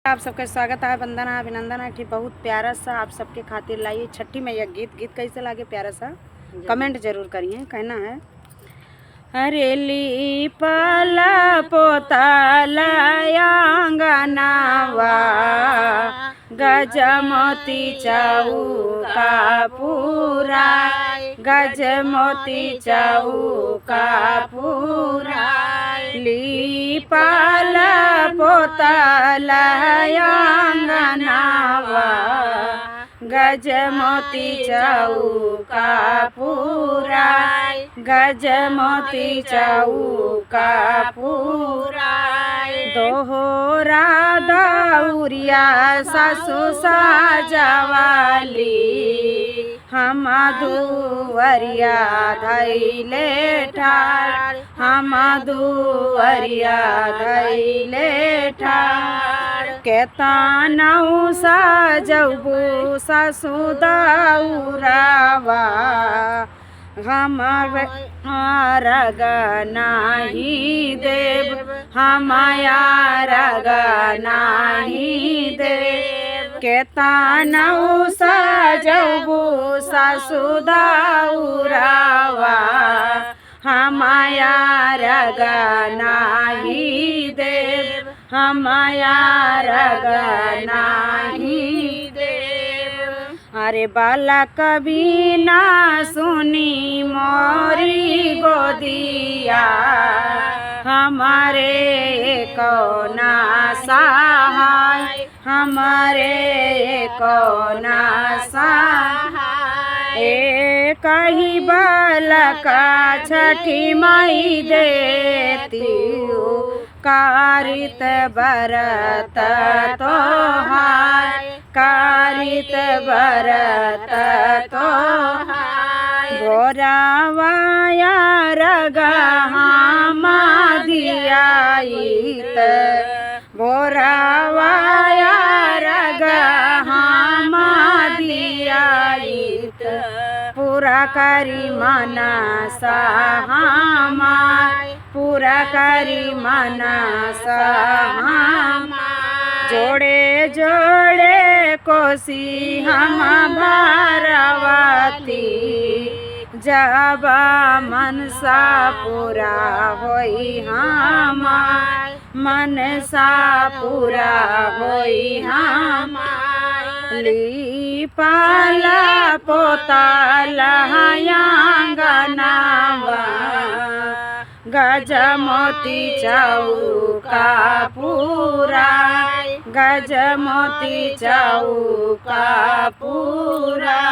आप सबका स्वागत है। वंदना अभिनंदन है कि बहुत प्यारा सा आप सबके खातिर लाइए छठी मैया गीत कैसे लागे प्यारा सा कमेंट जरूर करिए। कहना है हरेली पाला पोताला आंगनावा गजमोती चौका पूरा गजमोती चौका पूरा लीपाला पोताला आंगनावा गजमोती चौका पूरा गजमोती चौका पूरा दोहरा दौरिया सासु साजवाली हम दुवरिया धैले ठार हम दुवरिया धैले ठार केतनौ सजबू सासु दौरावा हमार नाही देव हमार नाही देव केतनौ सजबू सासु दौरावा हमार नाही देव हमार नाही देव। अरे बाला कभी ना सुनी मोरी गोदिया हमारे कौना सहाय हमारे कौना सहाय एक ही बालका छठी माई देती कारित बरत तोहार कारित बरत तोहार भोरावाया रगहा दियाइत भोरावाया रगहा दियाइत पूरा करी मनसा हमार पूरा करी मनसा हमार जोड़े जोड़े कोसी हम भारवती जब मनसा पूरा होई हमार मनसा पूरा होई हमार लीपाला पोताला आंगनावा गजमोती चौका पूरा गजमोती चौका पूरा।